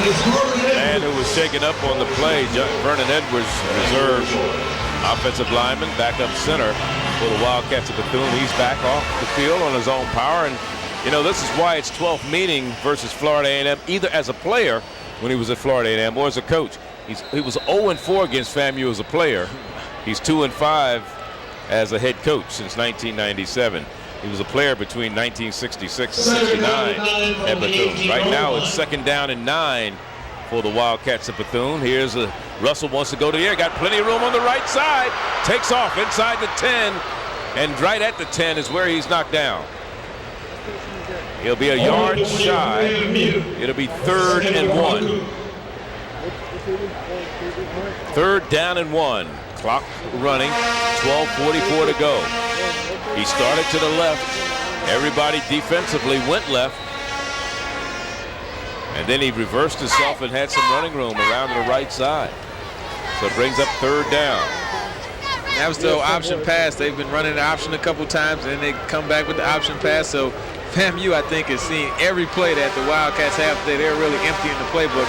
Man who was shaken up on the play, Vernon Edwards, reserve offensive lineman, back up center for the Wildcats of Bethune. He's back off the field on his own power. And, you know, this is why it's 12th meeting versus Florida A&M, either as a player when he was at Florida A&M or as a coach. He was 0-4 against FAMU as a player. He's 2-5 as a head coach since 1997. He was a player between 1966 and 69 at Bethune. Right now it's 2nd down and 9 for the Wildcats of Bethune. Here's Russell wants to go to the air. Got plenty of room on the right side. Takes off inside the 10. And right at the 10 is where he's knocked down. He'll be a yard shy. It'll be 3rd and 1. 3rd down and 1. Clock running. 12:44 to go. He started to the left. Everybody defensively went left. And then he reversed himself and had some running room around the right side. So it brings up 3rd down. That was the option pass. They've been running the option a couple times, and they come back with the option pass. So FAMU, I think, is seeing every play that the Wildcats have. They're really emptying the playbook.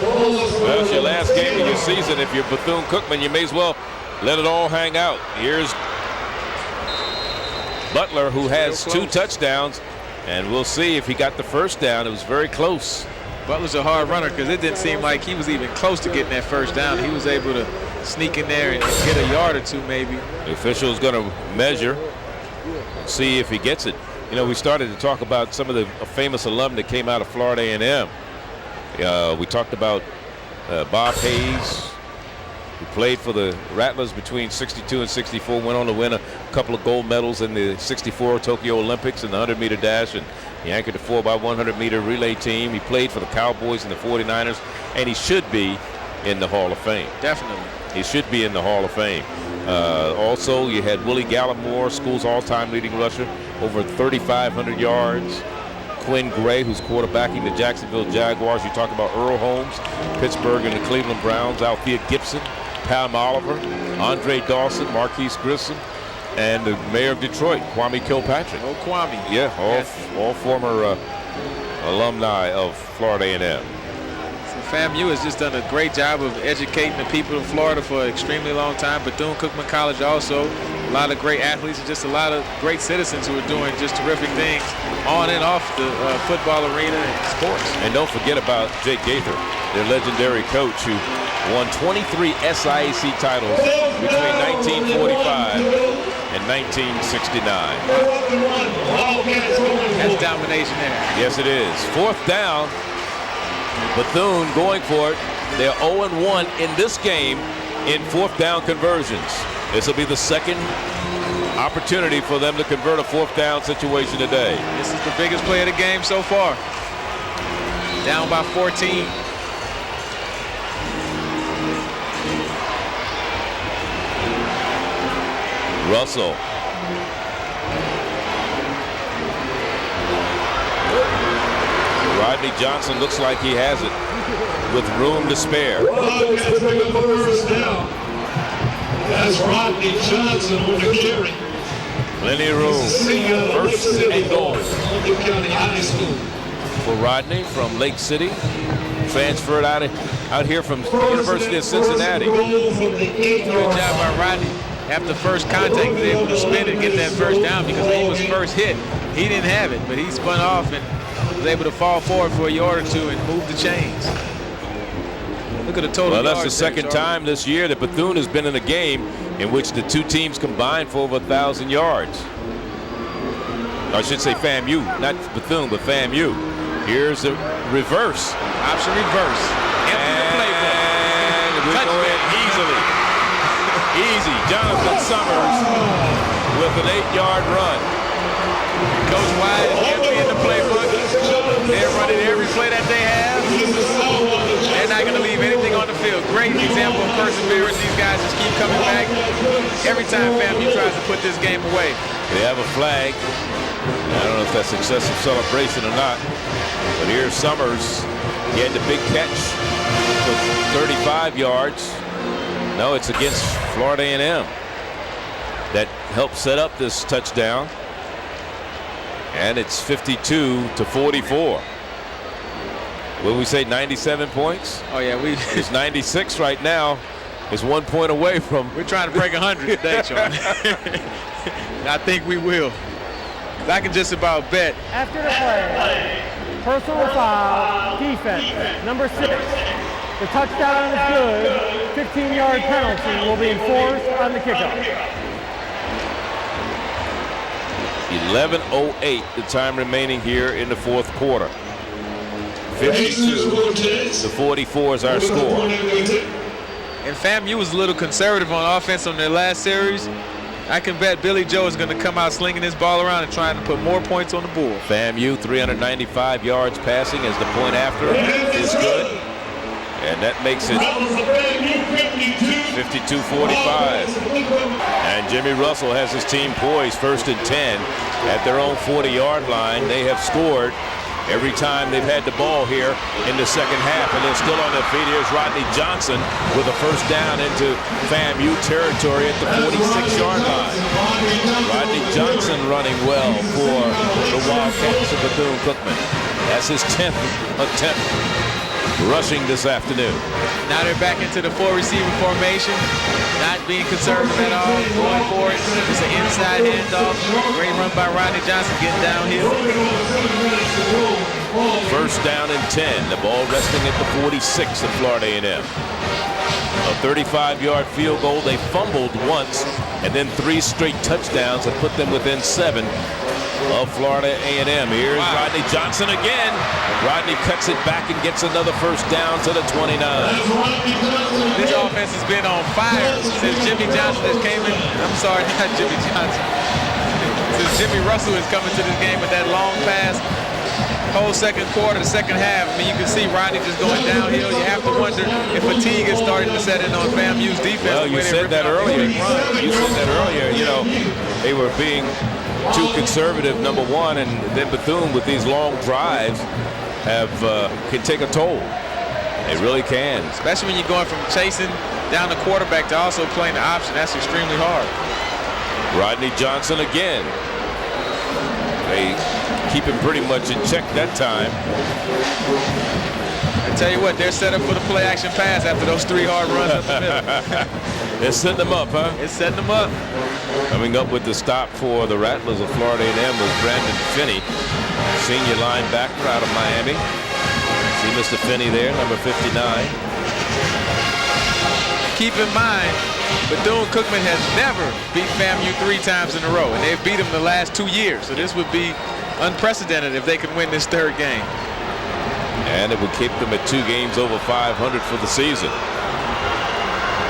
Well, it's your last game of your season. If you're Bethune-Cookman, you may as well let it all hang out. Here's Butler, who has 2 touchdowns, and we'll see if he got the 1st down. It was very close. Butler's a hard runner because it didn't seem like he was even close to getting that 1st down. He was able to sneak in there and get a yard or 2 maybe. The official is going to measure, see if he gets it. You know, we started to talk about some of the famous alum that came out of Florida A&M. We talked about Bob Hayes, who played for the Rattlers between 62 and 64, went on to win a couple of gold medals in the 64 Tokyo Olympics in the 100-meter dash, and he anchored the 4x100-meter relay team. He played for the Cowboys and the 49ers, and he should be in the Hall of Fame. Definitely. He should be in the Hall of Fame. Also, you had Willie Gallimore, school's all-time leading rusher, over 3,500 yards. Quinn Gray, who's quarterbacking the Jacksonville Jaguars. You talk about Earl Holmes, Pittsburgh and the Cleveland Browns. Althea Gibson, Pam Oliver, Andre Dawson, Marquise Grissom, and the mayor of Detroit, Kwame Kilpatrick. Oh, Kwame. Yeah, all former alumni of Florida A&M. FAMU has just done a great job of educating the people of Florida for an extremely long time. Bethune-Cookman College also, a lot of great athletes and just a lot of great citizens who are doing just terrific things on and off the football arena and sports. And don't forget about Jake Gaither, their legendary coach who won 23 SIAC titles between 1945 and 1969. That's domination there. Yes, it is. 4th down. Bethune going for it. They're 0-1 in this game in 4th down conversions. This will be the 2nd opportunity for them to convert a 4th down situation today. This is the biggest play of the game so far. Down by 14. Russell. Rodney Johnson looks like he has it with room to spare. That's Rodney Johnson on the carry. Plenty of room. 1st and goal. County High School. For Rodney from Lake City, transferred out here from the University of Cincinnati. Good job by Rodney. After first contact, he was able to spin and get that 1st down because when he was first hit, he didn't have it, but he spun off and was able to fall forward for a yard or 2 and move the chains. Look at the total. Well, that's the 2nd time this year that Bethune has been in a game in which the 2 teams combined for over 1,000 yards. I should say FAMU, not Bethune, but FAMU. Here's the reverse. Option reverse. Empty the playbook. And we go in easily. Easy. Jonathan Summers with an 8-yard run. Goes wide, empty in the playbook. They're running every play that they have. They're not going to leave anything on the field. Great example of perseverance. These guys just keep coming back. Every time FAMU tries to put this game away. They have a flag. I don't know if that's excessive celebration or not. But here's Summers. He had the big catch for 35 yards. No, it's against Florida A&M that helped set up this touchdown. And it's 52-44. When we say 97 points, Oh yeah, it's 96 right now. It's 1 point away from. we're trying to break 100 today, Sean. I think we will. I can just about bet. After the play, personal foul, defense, number 6. The touchdown is good. 15-yard penalty will be enforced on the kickoff. 11:08 the time remaining here in the fourth quarter. 52-44 is our score. And FAMU was a little conservative on offense on their last series. I can bet Billy Joe is going to come out slinging this ball around and trying to put more points on the board. FAMU 395 yards passing as the point after is good. And that makes it 52-45. And Jimmy Russell has his team poised 1st and 10 at their own 40-yard line. They have scored every time they've had the ball here in the second half, and they're still on their feet. Here's Rodney Johnson with a first down into FAMU territory at the 46-yard line. Rodney Johnson running well for the Wildcats of Bethune-Cookman. That's his 10th attempt rushing this afternoon. Now they're back into the 4-receiver formation, not being conservative at all, going for it. It's an inside handoff. Great run by Rodney Johnson getting downhill. First down and 10. The ball resting at the 46 of Florida A&M. A 35-yard field goal. They fumbled once, and then 3 straight touchdowns that put them within 7 of Florida A&M. Here's Rodney Johnson again. Rodney cuts it back and gets another first down to the 29. This offense has been on fire since Jimmy Johnson has came in. I'm sorry, not Jimmy Johnson. Since Jimmy Russell has come into this game with that long pass. Whole second quarter, the second half, I mean, you can see Rodney just going downhill. You have to wonder if fatigue is starting to set in on FAMU's defense. Well, you said that earlier. You said that earlier. You know, they were being too conservative, number one, and then Bethune with these long drives can take a toll. They really can. Especially when you're going from chasing down the quarterback to also playing the option. That's extremely hard. Rodney Johnson again. They keep him pretty much in check that time. I tell you what, they're set up for the play-action pass after those 3 hard runs up the middle. They're setting them up, huh? It's setting them up. Coming up with the stop for the Rattlers of Florida A&M was Brandon Finney, senior linebacker out of Miami. See Mr. Finney there, number 59. Keep in mind, Bethune-Cookman has never beat FAMU 3 times in a row, and they've beat them the last 2 years. So this would be unprecedented if they could win this 3rd game. And it would keep them at 2 games over 500 for the season.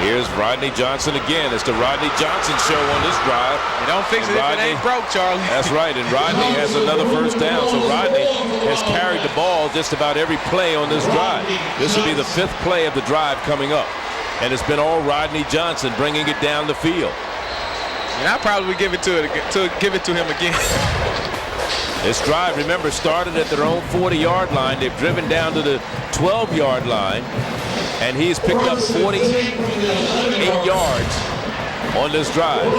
Here's Rodney Johnson again. It's the Rodney Johnson show on this drive. You don't fix it if it ain't broke, Charlie. That's right, and Rodney has another first down. So Rodney has carried the ball just about every play on this drive. This will be the 5th play of the drive coming up. And it's been all Rodney Johnson bringing it down the field. And I probably give it to him again. This drive, remember, started at their own 40-yard line. They've driven down to the 12-yard line, and he's picked up 48 yards on this drive. 4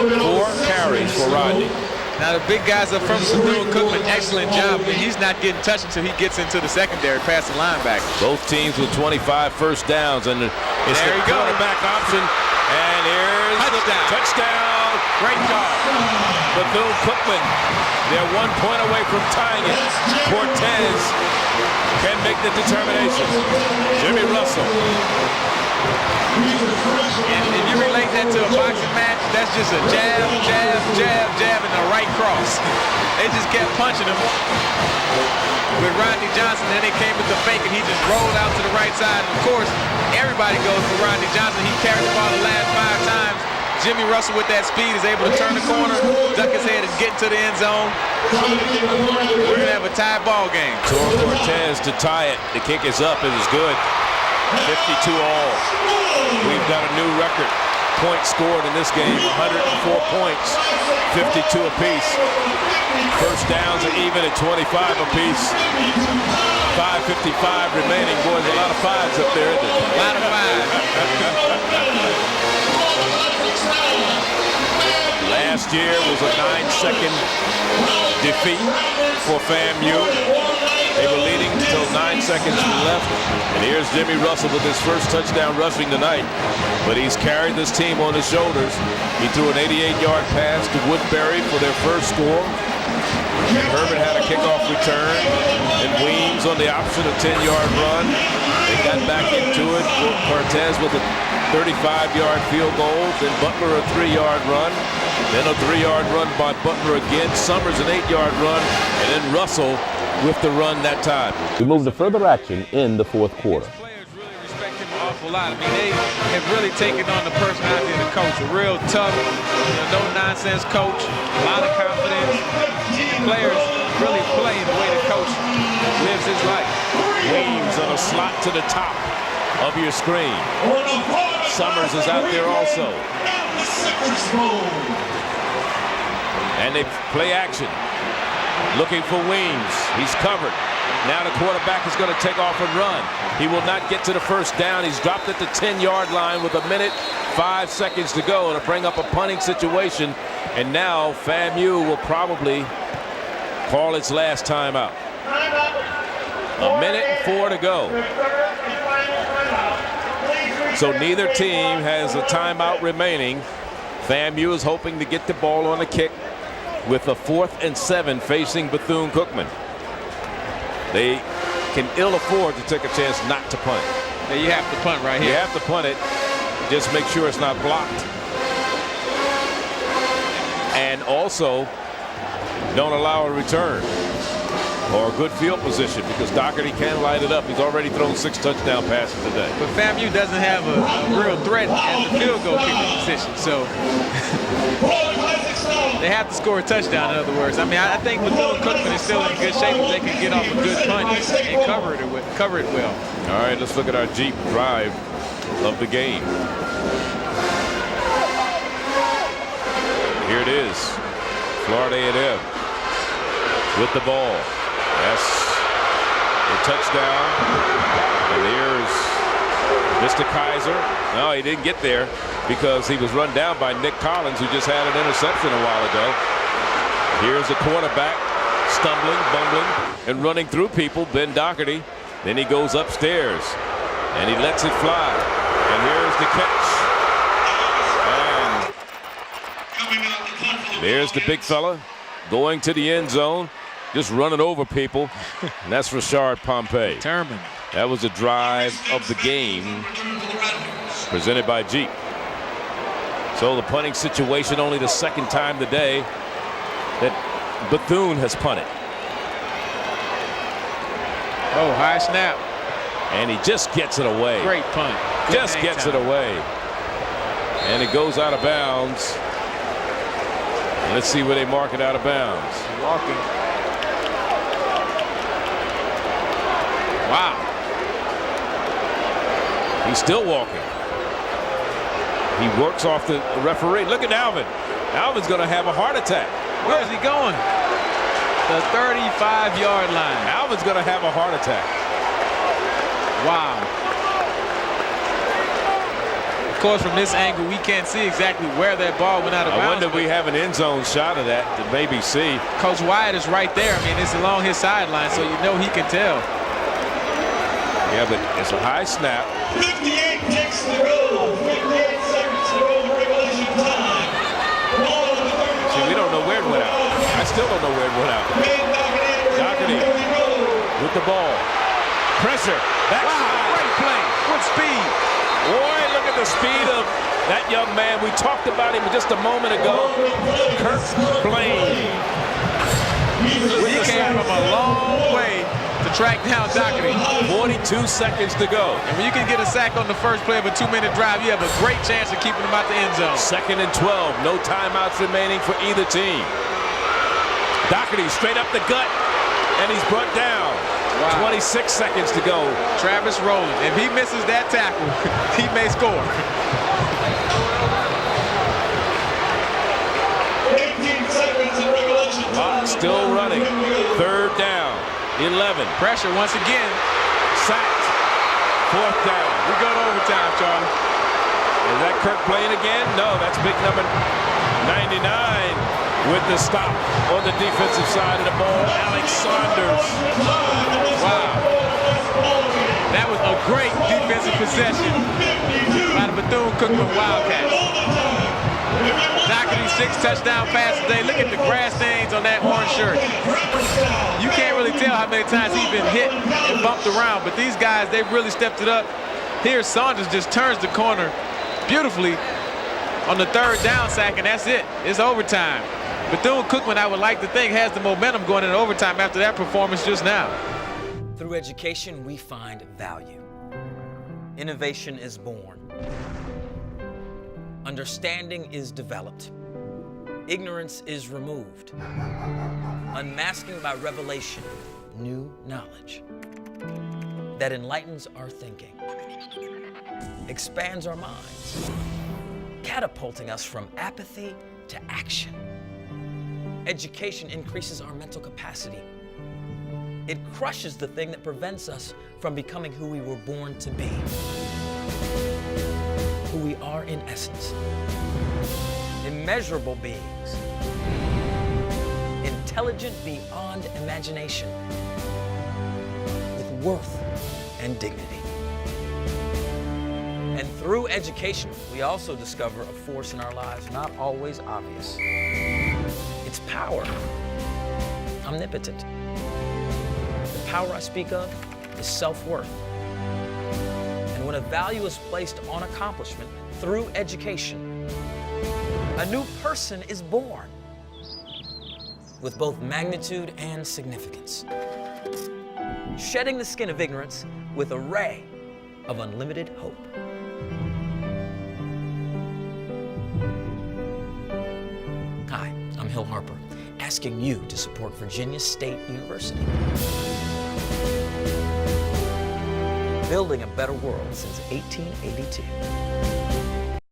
carries for Rodney. Now the big guys up from Bethune-Cookman, excellent job. I mean, he's not getting touched until he gets into the secondary past the linebacker. Both teams with 25 first downs, and it's the quarterback option. And here's the touchdown. Great job. Bethune-Cookman, they're 1 point away from tying it. Cortez can make the determination. Jimmy Russell. And if you relate that to a boxing match, that's just a jab, jab, jab, jab, and a right cross. They just kept punching him with Rodney Johnson. Then they came with the fake, and he just rolled out to the right side. And of course, everybody goes for Rodney Johnson. He carried the ball the last 5 times. Jimmy Russell with that speed is able to turn the corner, duck his head, and get into the end zone. We're going to have a tie ball game. Toro Cortez to tie it. The kick is up. It is good. 52 all. We've got a new record. Points scored in this game, 104 points, 52 apiece. First downs are even at 25 apiece. 5:55 remaining. Boy, there's a lot of 5s up there, isn't there? A lot of 5s. Last year was a 9-second defeat for FAMU. They were leading until 9 seconds left. And here's Jimmy Russell with his first touchdown rushing tonight. But he's carried this team on his shoulders. He threw an 88-yard pass to Woodbury for their first score. And Herbert had a kickoff return. And Weems on the option, a 10-yard run. They got back into it. Cortez with a 35-yard field goal. Then Butler a 3-yard run. Then a 3-yard run by Butler again. Summers an 8-yard run. And then Russell with the run that time. We move to further action in the fourth quarter. Players really respect him an awful lot. I mean, they have really taken on the personality of the coach. A real tough, no-nonsense coach. A lot of confidence. The players really play the way the coach lives his life. Weems on a slot to the top of your screen. Summers is out there also. And they play action. Looking for Weems. He's covered. Now the quarterback is going to take off and run. He will not get to the first down. He's dropped at the 10-yard line with 1:05 seconds to go to bring up a punting situation. And now FAMU will probably call its last timeout. 1:04 to go. So neither team has a timeout remaining. FAMU is hoping to get the ball on the kick with a 4th and 7 facing Bethune-Cookman. They can ill afford to take a chance not to punt. Yeah, you have to punt right here. You have to punt it. Just make sure it's not blocked. And also, don't allow a return or a good field position because Doherty can light it up. He's already thrown 6 touchdown passes today. But FAMU doesn't have a real threat at the field goal kicking position, so they have to score a touchdown, in other words. I mean, I think Bethune-Cookman is still in good shape if they can get off a good punt and cover it well. All right, let's look at our Jeep drive of the game. Here it is. Florida A&M with the ball. That's the touchdown. And here's Mr. Kaiser. No, he didn't get there because he was run down by Nick Collins, who just had an interception a while ago. Here's the quarterback stumbling, bumbling, and running through people, Ben Doherty. Then he goes upstairs, and he lets it fly. And here's the catch. And there's the big fella going to the end zone. Just running over people, and that's Rashard Pompey. Determined. That was a drive of the game presented by Jeep. So the punting situation, only the second time today that Bethune has punted. Oh, high snap. And he just gets it away. Great punt. Good just gets it away. And it goes out of bounds. Let's see where they mark it out of bounds. Walking. Wow. He's still walking. He works off the referee. Look at Alvin. Alvin's going to have a heart attack. Where's he going? The 35-yard line. Alvin's going to have a heart attack. Wow. Of course, from this angle, we can't see exactly where that ball went out of bounds. I wonder if we have an end zone shot of that to maybe see. Coach Wyatt is right there. I mean, it's along his sideline, so you know he can tell. Yeah, but it's a high snap. 58 ticks to go. 58 seconds to go. Regulation time. See, we don't know where it went out. I still don't know where it went out. Doherty with the ball. Pressure. Backside. Great play. Good speed. Boy, look at the speed of that young man. We talked about him just a moment ago. Kirk Blaine. He came from a long way to track down Doherty. 42 seconds to go. And when you can get a sack on the first play of a 2-minute drive, you have a great chance of keeping them out the end zone. 2nd and 12. No timeouts remaining for either team. Doherty straight up the gut, and he's brought down. Wow. 26 seconds to go. Travis Rowland. If he misses that tackle, he may score. 18 seconds in regulation time. Still running. 3rd down. 11. Pressure once again. Sacked. 4th down. We go to overtime, Charlie. Is that Kirk Blaine again? No, that's big number 99 with the stop on the defensive side of the ball. Alex Saunders. Wow. defensive possession by the Bethune-Cookman Wildcats. Doherty, 6 touchdown passes today. Look at the grass stains on that orange shirt. You can't really tell how many times he's been hit and bumped around, but these guys, they've really stepped it up. Here, Saunders just turns the corner beautifully on the 3rd down sack, and that's it. It's overtime. Bethune-Cookman, I would like to think, has the momentum going into overtime after that performance just now. Through education, we find value. Innovation is born. Understanding is developed. Ignorance is removed. Unmasking by revelation, new knowledge that enlightens our thinking, expands our minds, catapulting us from apathy to action. Education increases our mental capacity. It crushes the thing that prevents us from becoming who we were born to be, who we are in essence. Immeasurable beings, intelligent beyond imagination, with worth and dignity. And through education, we also discover a force in our lives not always obvious. It's power, omnipotent. The power I speak of is self-worth. And when a value is placed on accomplishment through education, a new person is born with both magnitude and significance, shedding the skin of ignorance with a ray of unlimited hope. Hi, I'm Hill Harper, asking you to support Virginia State University. Building a better world since 1882.